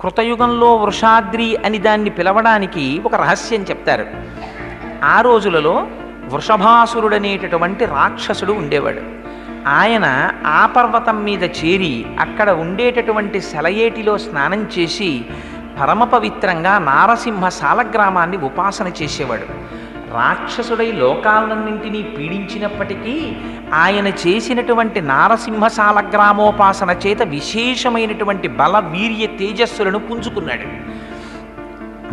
కృతయుగంలో వృషాద్రి అని దాన్ని పిలవడానికి ఒక రహస్యం చెప్తారు. ఆ రోజులలో వృషభాసురుడనేటటువంటి రాక్షసుడు ఉండేవాడు. ఆయన ఆ పర్వతం మీద చేరి అక్కడ ఉండేటటువంటి సెలయేటిలో స్నానం చేసి పరమ పవిత్రంగా నారసింహ సాలగ్రామాన్ని ఉపాసన చేసేవాడు. రాక్షసుడై లోకాలన్నింటినీ పీడించినప్పటికీ ఆయన చేసినటువంటి నారసింహ సాలగ్రామోపాసన చేత విశేషమైనటువంటి బల వీర్య తేజస్సులను పుంజుకున్నాడు.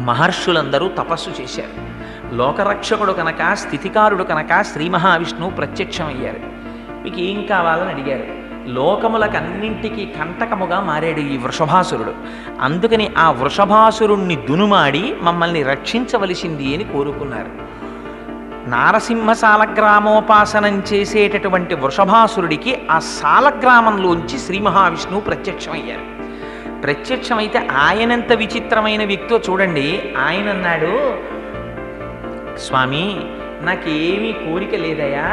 మహర్షులందరూ తపస్సు చేశారు. లోకరక్షకుడు కనుక, స్థితికారుడు కనుక శ్రీ మహావిష్ణువు ప్రత్యక్షమయ్యారు. మీకు ఏం కావాలని అడిగారు. లోకములకన్నింటికీ కంటకముగా మారాడు ఈ వృషభాసురుడు. అందుకని ఆ వృషభాసురుణ్ణి దునుమాడి మమ్మల్ని రక్షించవలసింది అని కోరుకున్నారు. నారసింహ సాలగ్రామోపాసనం చేసేటటువంటి వృషభాసురుడికి ఆ సాలగ్రామంలోంచి శ్రీ మహావిష్ణువు ప్రత్యక్షమయ్యారు. ప్రత్యక్షమైతే ఆయనంత విచిత్రమైన వ్యక్తో చూడండి. ఆయన అన్నాడు, స్వామి నాకేమీ కోరిక లేదయా,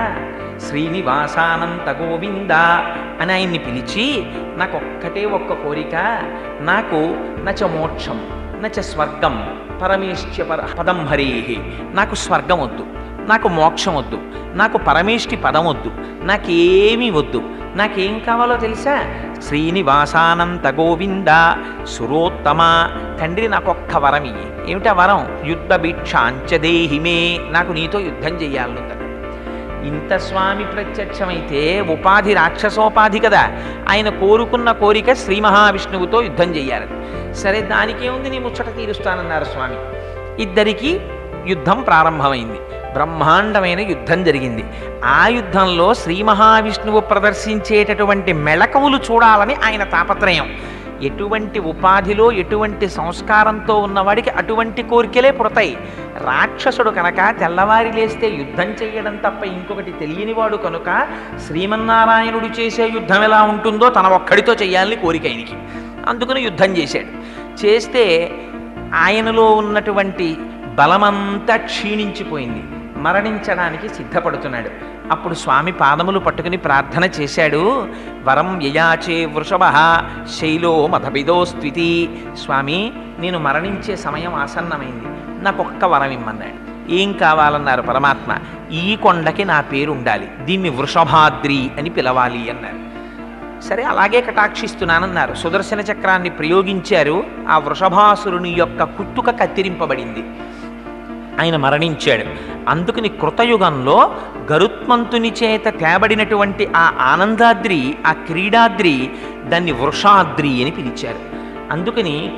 శ్రీనివాసానంత గోవింద అని ఆయన్ని పిలిచి నాకొక్కటే ఒక్క కోరిక, నాకు నచ మోక్షం నచ స్వర్గం పరమేష్ట్య పదం హరేహి, నాకు స్వర్గం వద్దు, నాకు మోక్షం వద్దు, నాకు పరమేష్టి పదం వద్దు, నాకేమీ వద్దు, నాకేం కావాలో తెలుసా, శ్రీనివాసానంత గోవింద సురోత్తమ, తండ్రి నాకొక్క వరం ఇయ్యి. ఏమిటా వరం? యుద్ధ భిక్షాంచదేహిమే, నాకు నీతో యుద్ధం చెయ్యాలను. ఇంత స్వామి ప్రత్యక్షమైతే ఉపాధి రాక్షసోపాధి కదా. ఆయన కోరుకున్న కోరిక శ్రీ మహావిష్ణువుతో యుద్ధం చెయ్యాలి. సరే, దానికేముంది, నీ ముచ్చట తీరుస్తానన్నారు స్వామి. ఇద్దరికీ యుద్ధం ప్రారంభమైంది. బ్రహ్మాండమైన యుద్ధం జరిగింది. ఆ యుద్ధంలో శ్రీ మహావిష్ణువు ప్రదర్శించేటటువంటి మెళకువలు చూడాలని ఆయన తాపత్రయం. ఎటువంటి ఉపాధిలో ఎటువంటి సంస్కారంతో ఉన్నవాడికి అటువంటి కోరికలే పుడతాయి. రాక్షసుడు కనుక తెల్లవారి లేస్తే యుద్ధం చేయడం తప్ప ఇంకొకటి తెలియనివాడు కనుక శ్రీమన్నారాయణుడు చేసే యుద్ధం ఎలా ఉంటుందో తన ఒక్కడితో చేయాలని కోరిక ఆయనకి. అందుకని యుద్ధం చేశాడు. చేస్తే ఆయనలో ఉన్నటువంటి బలమంతా క్షీణించిపోయింది. మరణించడానికి సిద్ధపడుతున్నాడు. అప్పుడు స్వామి పాదములు పట్టుకుని ప్రార్థన చేశాడు. వరం యయాచే వృషభ శైలో మధబిదోస్త్వితి, స్వామి నేను మరణించే సమయం ఆసన్నమైంది, నాకొక్క వరం ఇమ్మన్నాడు. ఏం కావాలన్నారు పరమాత్మ? ఈ కొండకి నా పేరు ఉండాలి, దీన్ని వృషభాద్రి అని పిలవాలి అన్నారు. సరే, అలాగే కటాక్షిస్తున్నానన్నారు. సుదర్శన చక్రాన్ని ప్రయోగించారు. ఆ వృషభాసురుని యొక్క కుట్టుక కత్తిరింపబడింది. ఆయన మరణించాడు. అందుకని కృతయుగంలో గరుత్మంతుని చేత తేబడినటువంటి ఆ ఆనందాద్రి, ఆ క్రీడాద్రి, దాన్ని వృషాద్రి అని పిలిచారు. అందుకని